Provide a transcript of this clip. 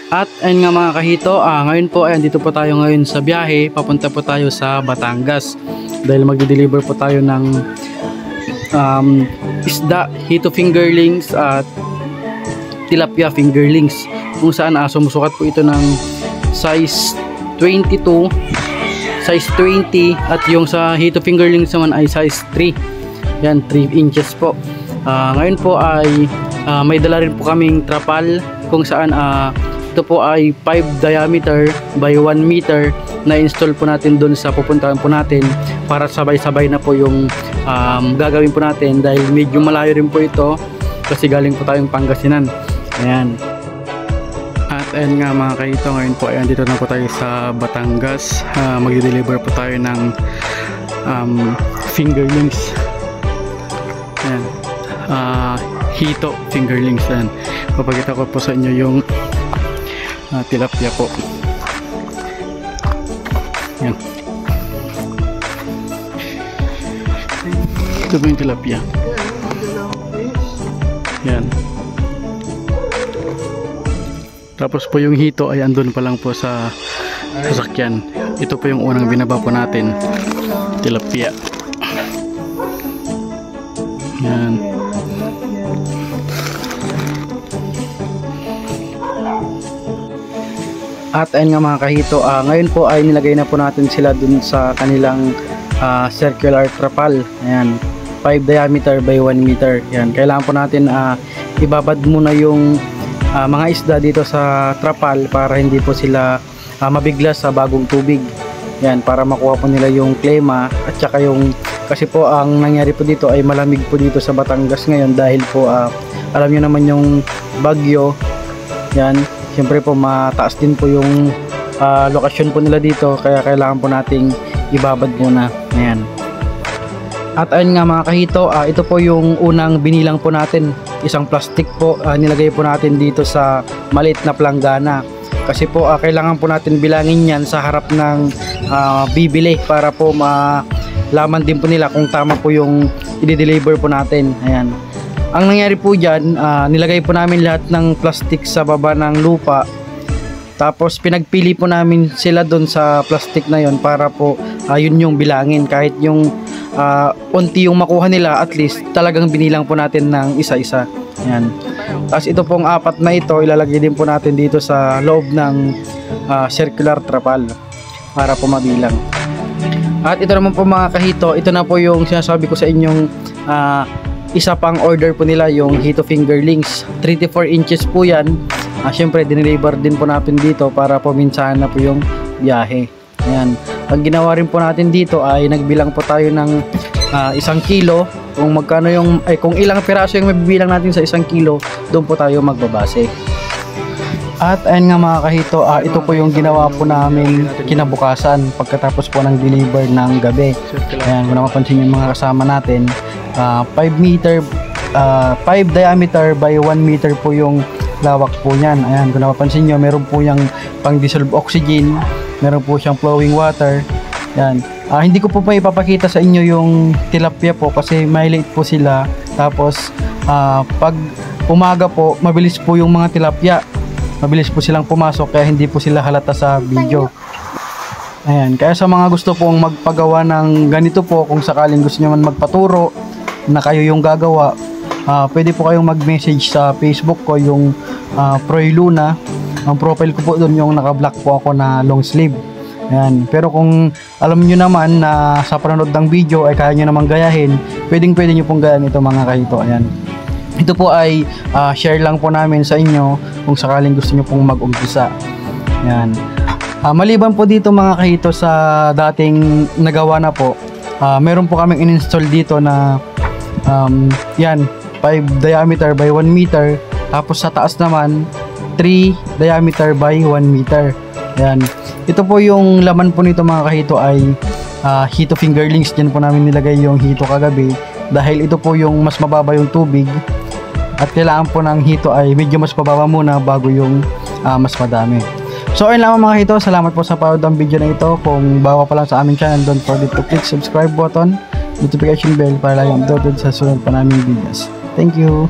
At ayun nga mga kahito, ngayon po ay dito po tayo ngayon sa biyahe. Papunta po tayo sa Batangas dahil magde-deliver po tayo ng isda, hito fingerlings at tilapia fingerlings, kung saan sumusukat po ito ng size 22, size 20, at yung sa hito fingerlings naman ay size 3. Yan, 3 inches po. Ngayon po ay may dala rin po kaming trapal, kung saan ito po ay 5 diameter by 1 meter na install po natin doon sa pupuntahan po natin, para sabay-sabay na po yung gagawin po natin, dahil medyo malayo rin po ito kasi galing po tayong Pangasinan. Ayan. At ayan nga mga kahito, ngayon po ay dito na po tayo sa Batangas. Magde-deliver po tayo ng fingerlings. Ayan. Hito fingerlings. Ayan. Papakita ko po sa inyo yung tilapia po. Ayan. Ito po yung tilapia. Ayan. Tapos po yung hito ay andun pa lang po sa sasakyan. Ito po yung unang binaba po natin, tilapia. Yan. At ayun nga mga kahito, ngayon po ay nilagay na po natin sila dun sa kanilang circular trapal. Ayan, 5 diameter by 1 meter. Yan, kailangan po natin ibabad muna yung mga isda dito sa trapal para hindi po sila mabiglas sa bagong tubig. Yan, para makuha po nila yung klema, at saka yung, kasi po ang nangyari po dito ay malamig po dito sa Batangas ngayon dahil po alam nyo naman yung bagyo. Yan, siyempre po mataas din po yung lokasyon po nila dito, kaya kailangan po nating ibabad muna. Ayan. At ayun nga mga kahito, ito po yung unang binilang po natin, isang plastic po, nilagay po natin dito sa maliit na planggana, kasi po kailangan po natin bilangin yan sa harap ng bibili, para po malaman din po nila kung tama po yung i-deliver po natin. Ayan. Ang nangyari po dyan, nilagay po namin lahat ng plastic sa baba ng lupa, tapos pinagpili po namin sila doon sa plastic na yon, para po yun yung bilangin, kahit yung unti yung makuha nila, at least talagang binilang po natin ng isa-isa. Yan. Tapos ito pong 4 na ito, ilalagay din po natin dito sa loob ng circular trapal para po mabilang. At ito naman po mga kahito, ito na po yung sinasabi ko sa inyong isa pang order po nila, yung hito fingerlings. 34 inches po yan. Syempre dineliver din po natin dito para po minsan na po yung biyahe. Ayan. Ang ginawa rin po natin dito ay nagbilang po tayo ng 1 kilo. Kung magkano yung, kung ilang piraso yung mabibilang natin sa 1 kilo, doon po tayo magbabase. At ayun nga mga kahito, ito po yung ginawa po namin kinabukasan pagkatapos po ng deliver ng gabi. Ayan, kung napapansin yung mga kasama natin, 5 diameter by 1 meter po yung lawak po niyan. Ayan, kung napapansin nyo, meron po yung pang dissolve oxygen, meron po siyang flowing water. Yan. Hindi ko po pa ipapakita sa inyo yung tilapia po kasi may liit po sila. Tapos pag umaga po, mabilis po yung mga tilapia. Mabilis po silang pumasok, kaya hindi po sila halata sa video. Ayan, kaya sa mga gusto pong magpagawa ng ganito po, kung sakaling gusto nyo man magpaturo na kayo yung gagawa, pwede po kayong mag-message sa Facebook ko, yung Proy Luna. Ang profile ko po doon yung naka-black po ako na long sleeve. Ayan. Pero kung alam nyo naman na sa panonood ng video ay kaya nyo naman gayahin, pwede nyo pong gayahin ito mga kahito. Ayan. Ito po ay share lang po namin sa inyo kung sakaling gusto nyo pong mag-umpisa. Ayan. Maliban po dito mga kahito sa dating nagawa na po, meron po kaming in-install dito na yan, 5 diameter by 1 meter. Tapos sa taas naman 3 diameter by 1 meter. Ayan. Ito po yung laman po nito mga kahito ay hito fingerlings. Diyan po namin nilagay yung hito kagabi, dahil ito po yung mas mababa yung tubig, at kailangan po ng hito ay medyo mas mababa muna bago yung mas madami. So ayun lang mga hito, salamat po sa panood ng video na ito. Kung bago pa lang sa aming channel, don't forget to click subscribe button, notification bell para lang updated sa sunod pa naming videos. Thank you.